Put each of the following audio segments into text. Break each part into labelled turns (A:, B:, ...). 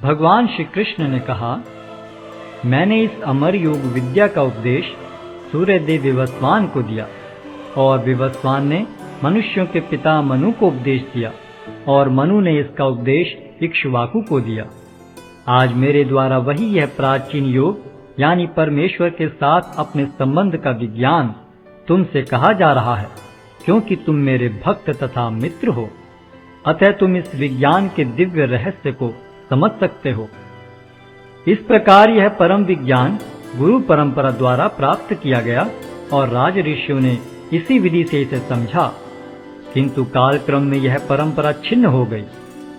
A: भगवान श्री कृष्ण ने कहा, मैंने इस अमर योग विद्या का उपदेश सूर्यदेव विवस्वान को दिया और विवस्वान ने मनुष्यों के पिता मनु को उपदेश दिया और मनु ने इसका उपदेश इक्ष्वाकु को दिया। आज मेरे द्वारा वही यह प्राचीन योग यानी परमेश्वर के साथ अपने संबंध का विज्ञान तुमसे कहा जा रहा है, क्योंकि तुम मेरे भक्त तथा मित्र हो। अतः तुम इस विज्ञान के दिव्य रहस्य को समझ सकते हो। इस प्रकार यह परम विज्ञान गुरु परंपरा द्वारा प्राप्त किया गया और राज ऋषियों ने इसी विधि से इसे समझा, किंतु कालक्रम में यह परंपरा छिन्न हो गई।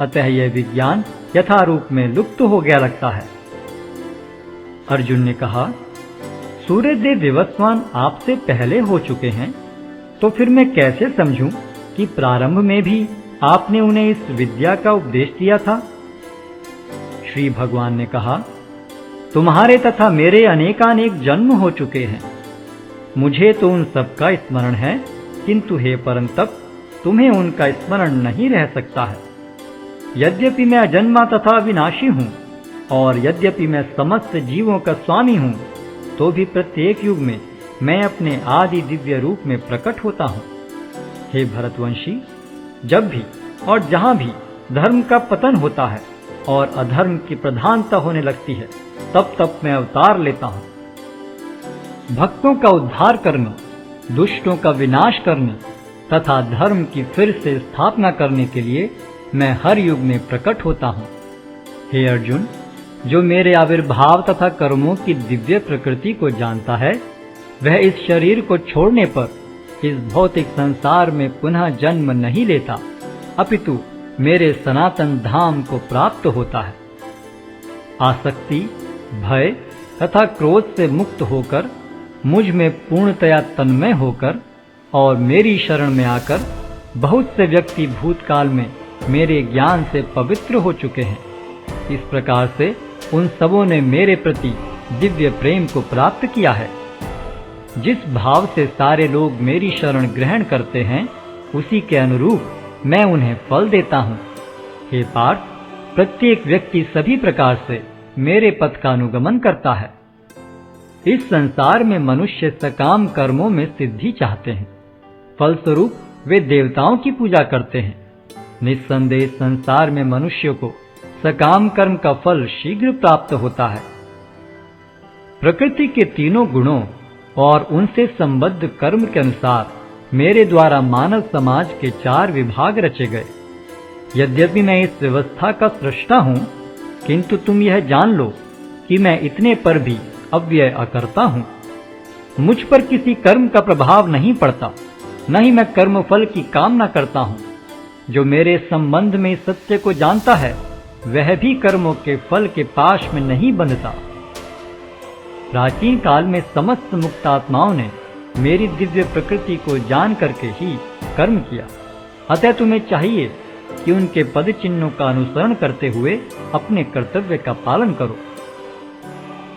A: अतः यह विज्ञान यथारूप में लुप्त हो गया लगता है। अर्जुन ने कहा, सूर्यदेव विवस्वान आपसे पहले हो चुके हैं, तो फिर मैं कैसे समझूं कि प्रारंभ में भी आपने उन्हें इस विद्या का उपदेश दिया था? श्री भगवान ने कहा, तुम्हारे तथा मेरे अनेकानेक जन्म हो चुके हैं। मुझे तो उन सब का स्मरण है, किंतु हे परंतप, तुम्हें उनका स्मरण नहीं रह सकता है। यद्यपि मैं अजन्मा तथा विनाशी हूं और यद्यपि मैं समस्त जीवों का स्वामी हूं, तो भी प्रत्येक युग में मैं अपने आदि दिव्य रूप में प्रकट होता हूं। हे भरतवंशी, जब भी और जहां भी धर्म का पतन होता है और अधर्म की प्रधानता होने लगती है, तब तब मैं अवतार लेता हूं। भक्तों का उद्धार करने, दुष्टों का विनाश करने तथा धर्म की फिर से स्थापना करने के लिए मैं हर युग में प्रकट होता हूं। हे अर्जुन, जो मेरे आविर्भाव तथा कर्मों की दिव्य प्रकृति को जानता है, वह इस शरीर को छोड़ने पर इस भौतिक संसार में पुनः जन्म नहीं लेता, अपितु मेरे सनातन धाम को प्राप्त होता है। आसक्ति, भय तथा क्रोध से मुक्त होकर, मुझ में पूर्णतया तन्मय होकर और मेरी शरण में आकर बहुत से व्यक्ति भूतकाल में मेरे ज्ञान से पवित्र हो चुके हैं। इस प्रकार से उन सबों ने मेरे प्रति दिव्य प्रेम को प्राप्त किया है। जिस भाव से सारे लोग मेरी शरण ग्रहण करते हैं, उसी के अनुरूप मैं उन्हें फल देता हूँ। हे पार्थ, प्रत्येक व्यक्ति सभी प्रकार से मेरे पथ का अनुगमन करता है। इस संसार में मनुष्य सकाम कर्मों में सिद्धि चाहते हैं, फलस्वरूप वे देवताओं की पूजा करते हैं। निस्संदेह संसार में मनुष्य को सकाम कर्म का फल शीघ्र प्राप्त होता है। प्रकृति के तीनों गुणों और उनसे संबद्ध कर्म के अनुसार मेरे द्वारा मानव समाज के 4 विभाग रचे गए। यद्यपि मैं इस व्यवस्था का सृष्टा हूं, किंतु तुम यह जान लो कि मैं इतने पर भी अव्यय अकर्ता हूं। मुझ पर किसी कर्म का प्रभाव नहीं पड़ता, न ही मैं कर्म फल की कामना करता हूं। जो मेरे संबंध में सत्य को जानता है, वह भी कर्मों के फल के पाश में नहीं बंधता। प्राचीन काल में समस्त मुक्त आत्माओं ने मेरी दिव्य प्रकृति को जान करके ही कर्म किया। अतः तुम्हें चाहिए कि उनके पद चिन्हों का अनुसरण करते हुए अपने कर्तव्य का पालन करो।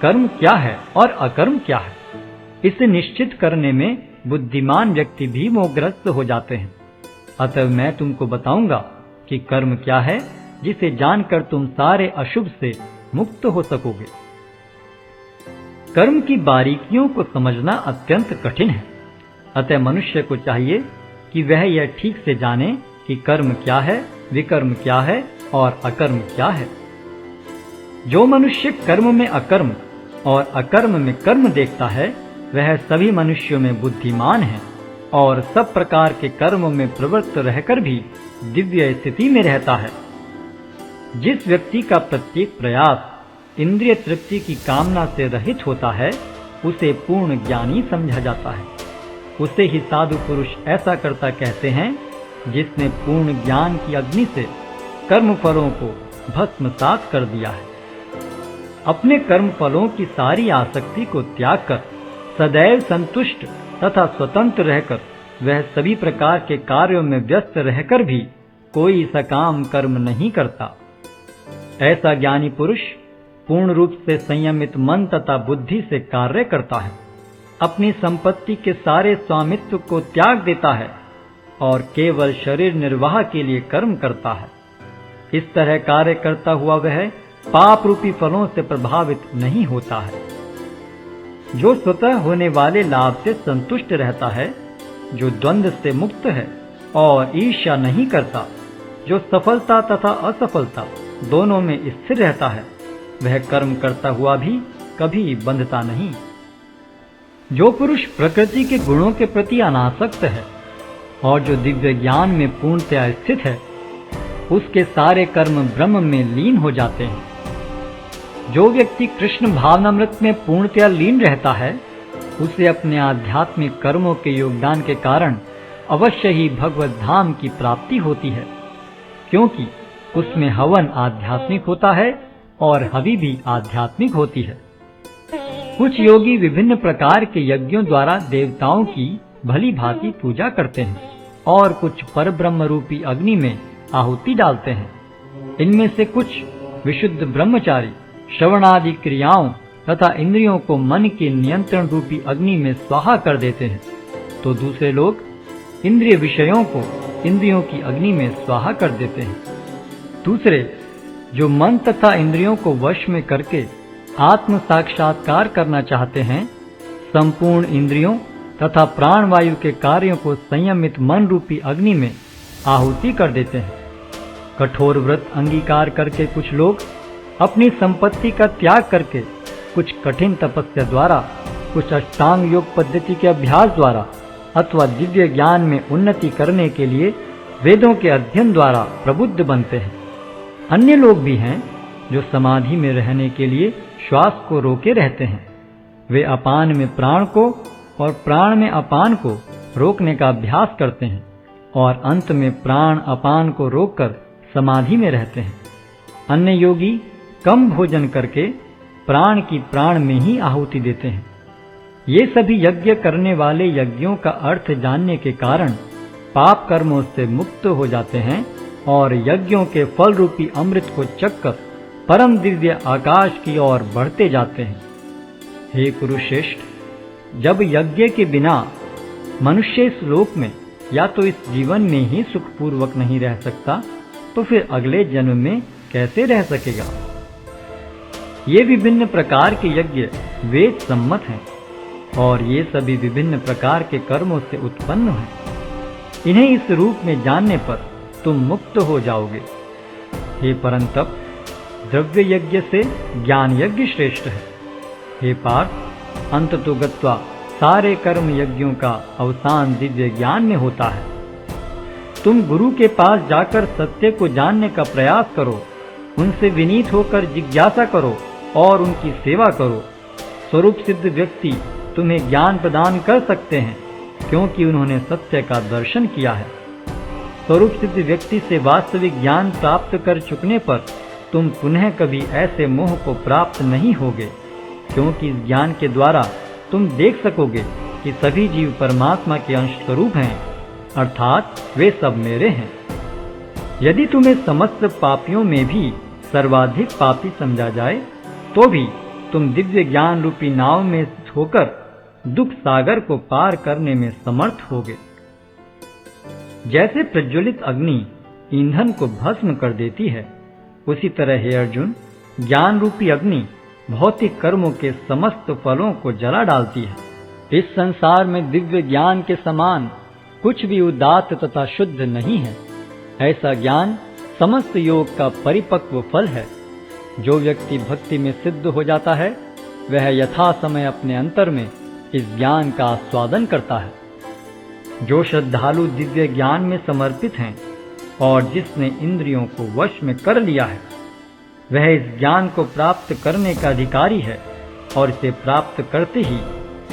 A: कर्म क्या है और अकर्म क्या है, इसे निश्चित करने में बुद्धिमान व्यक्ति भी मोहग्रस्त हो जाते हैं। अतः मैं तुमको बताऊंगा कि कर्म क्या है, जिसे जानकर तुम सारे अशुभ से मुक्त हो सकोगे। कर्म की बारीकियों को समझना अत्यंत कठिन है। अतः मनुष्य को चाहिए कि वह यह ठीक से जाने कि कर्म क्या है, विकर्म क्या है और अकर्म क्या है। जो मनुष्य कर्म में अकर्म और अकर्म में कर्म देखता है, वह सभी मनुष्यों में बुद्धिमान है और सब प्रकार के कर्मों में प्रवृत्त रहकर भी दिव्य स्थिति में रहता है। जिस व्यक्ति का प्रत्येक प्रयास इंद्रिय तृप्ति की कामना से रहित होता है, उसे पूर्ण ज्ञानी समझा जाता है। उसे ही साधु पुरुष ऐसा करता कहते हैं, जिसने पूर्ण ज्ञान की अग्नि से कर्म फलों को भस्मसात कर दिया है। अपने कर्म फलों की सारी आसक्ति को त्याग कर सदैव संतुष्ट तथा स्वतंत्र रहकर वह सभी प्रकार के कार्यों में व्यस्त रहकर भी कोई सकाम कर्म नहीं करता। ऐसा ज्ञानी पुरुष पूर्ण रूप से संयमित मन तथा बुद्धि से कार्य करता है, अपनी संपत्ति के सारे स्वामित्व को त्याग देता है और केवल शरीर निर्वाह के लिए कर्म करता है। इस तरह कार्य करता हुआ वह पाप रूपी फलों से प्रभावित नहीं होता है। जो स्वतः होने वाले लाभ से संतुष्ट रहता है, जो द्वंद्व से मुक्त है और ईर्ष्या नहीं करता, जो सफलता तथा असफलता दोनों में स्थिर रहता है, वह कर्म करता हुआ भी कभी बंधता नहीं। जो पुरुष प्रकृति के गुणों के प्रति अनासक्त है और जो दिव्य ज्ञान में पूर्णतया स्थित है, उसके सारे कर्म ब्रह्म में लीन हो जाते हैं। जो व्यक्ति कृष्ण भावनामृत में पूर्णतया लीन रहता है, उसे अपने आध्यात्मिक कर्मों के योगदान के कारण अवश्य ही भगवत धाम की प्राप्ति होती है, क्योंकि उसमें हवन आध्यात्मिक होता है और हवि भी आध्यात्मिक होती है। कुछ योगी विभिन्न प्रकार के यज्ञों द्वारा देवताओं की भली भांति पूजा करते हैं और कुछ परब्रह्म रूपी अग्नि में आहुति डालते हैं। इनमें से कुछ विशुद्ध ब्रह्मचारी श्रवणादि क्रियाओं तथा इंद्रियों को मन के नियंत्रण रूपी अग्नि में स्वाहा कर देते हैं, तो दूसरे लोग इंद्रिय विषयों को इंद्रियों की अग्नि में स्वाहा कर देते हैं। दूसरे, जो मन तथा इंद्रियों को वश में करके आत्म साक्षात्कार करना चाहते हैं, संपूर्ण इंद्रियों तथा प्राणवायु के कार्यों को संयमित मन रूपी अग्नि में आहुति कर देते हैं। कठोर व्रत अंगीकार करके कुछ लोग अपनी संपत्ति का त्याग करके कुछ कठिन तपस्या द्वारा, कुछ अष्टांग योग पद्धति के अभ्यास द्वारा अथवा दिव्य ज्ञान में उन्नति करने के लिए वेदों के अध्ययन द्वारा प्रबुद्ध बनते हैं। अन्य लोग भी हैं जो समाधि में रहने के लिए श्वास को रोके रहते हैं। वे अपान में प्राण को और प्राण में अपान को रोकने का अभ्यास करते हैं और अंत में प्राण अपान को रोककर समाधि में रहते हैं। अन्य योगी कम भोजन करके प्राण की प्राण में ही आहुति देते हैं। ये सभी यज्ञ करने वाले यज्ञों का अर्थ जानने के कारण पाप कर्मों से मुक्त हो जाते हैं और यज्ञों के फल रूपी अमृत को चखकर परम दिव्य आकाश की ओर बढ़ते जाते हैं। हे कुरुश्रेष्ठ, जब यज्ञ के बिना मनुष्य इस लोक में या तो इस जीवन में ही सुखपूर्वक नहीं रह सकता, तो फिर अगले जन्म में कैसे रह सकेगा। ये विभिन्न प्रकार के यज्ञ वेद सम्मत हैं और ये सभी विभिन्न प्रकार के कर्मों से उत्पन्न हैं। इन्हें इस रूप में जानने पर तुम मुक्त हो जाओगे। हे परंतप, द्रव्य यज्ञ से ज्ञान यज्ञ श्रेष्ठ है। हे पार्थ, अंततो गत्वा सारे कर्म यज्ञों का अवसान दिव्य ज्ञान में होता है। तुम गुरु के पास जाकर सत्य को जानने का प्रयास करो, उनसे विनीत होकर जिज्ञासा करो और उनकी सेवा करो। स्वरूप सिद्ध व्यक्ति तुम्हें ज्ञान प्रदान कर सकते हैं, क्योंकि उन्होंने सत्य का दर्शन किया है। स्वरूप सिद्ध व्यक्ति से वास्तविक ज्ञान प्राप्त कर चुकने पर तुम पुनः कभी ऐसे मोह को प्राप्त नहीं होगे, क्योंकि इस ज्ञान के द्वारा तुम देख सकोगे कि सभी जीव परमात्मा के अंश स्वरूप हैं, अर्थात वे सब मेरे हैं। यदि तुम्हें समस्त पापियों में भी सर्वाधिक पापी समझा जाए, तो भी तुम दिव्य ज्ञान रूपी नाव में होकर दुख सागर को पार करने में समर्थ होगे। जैसे प्रज्वलित अग्नि ईंधन को भस्म कर देती है, उसी तरह हे अर्जुन, ज्ञान रूपी अग्नि भौतिक कर्मों के समस्त फलों को जला डालती है। इस संसार में दिव्य ज्ञान के समान कुछ भी उदात्त तथा शुद्ध नहीं है। ऐसा ज्ञान समस्त योग का परिपक्व फल है। जो व्यक्ति भक्ति में सिद्ध हो जाता है, वह यथा समय अपने अंतर में इस ज्ञान का आस्वादन करता है। जो श्रद्धालु दिव्य ज्ञान में समर्पित हैं और जिसने इंद्रियों को वश में कर लिया है, वह इस ज्ञान को प्राप्त करने का अधिकारी है और इसे प्राप्त करते ही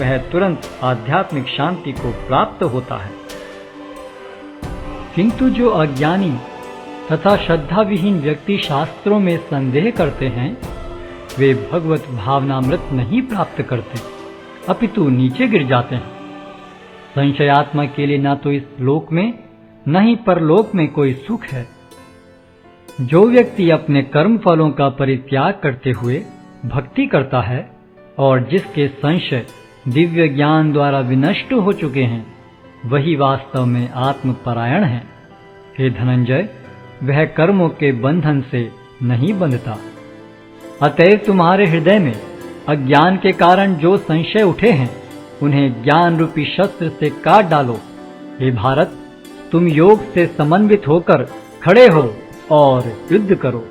A: वह तुरंत आध्यात्मिक शांति को प्राप्त होता है। किंतु जो अज्ञानी तथा श्रद्धा विहीन व्यक्ति शास्त्रों में संदेह करते हैं, वे भगवत भावनामृत नहीं प्राप्त करते, अपितु नीचे गिर जाते हैं। संशयात्मा के लिए न तो इस लोक में न ही परलोक में कोई सुख है। जो व्यक्ति अपने कर्म फलों का परित्याग करते हुए भक्ति करता है और जिसके संशय दिव्य ज्ञान द्वारा विनष्ट हो चुके हैं, वही वास्तव में आत्मपरायण है। हे धनंजय, वह कर्मों के बंधन से नहीं बंधता। अतएव तुम्हारे हृदय में अज्ञान के कारण जो संशय उठे हैं उन्हें ज्ञान रूपी शस्त्र से काट डालो। हे भारत, तुम योग से समन्वित होकर खड़े हो और युद्ध करो।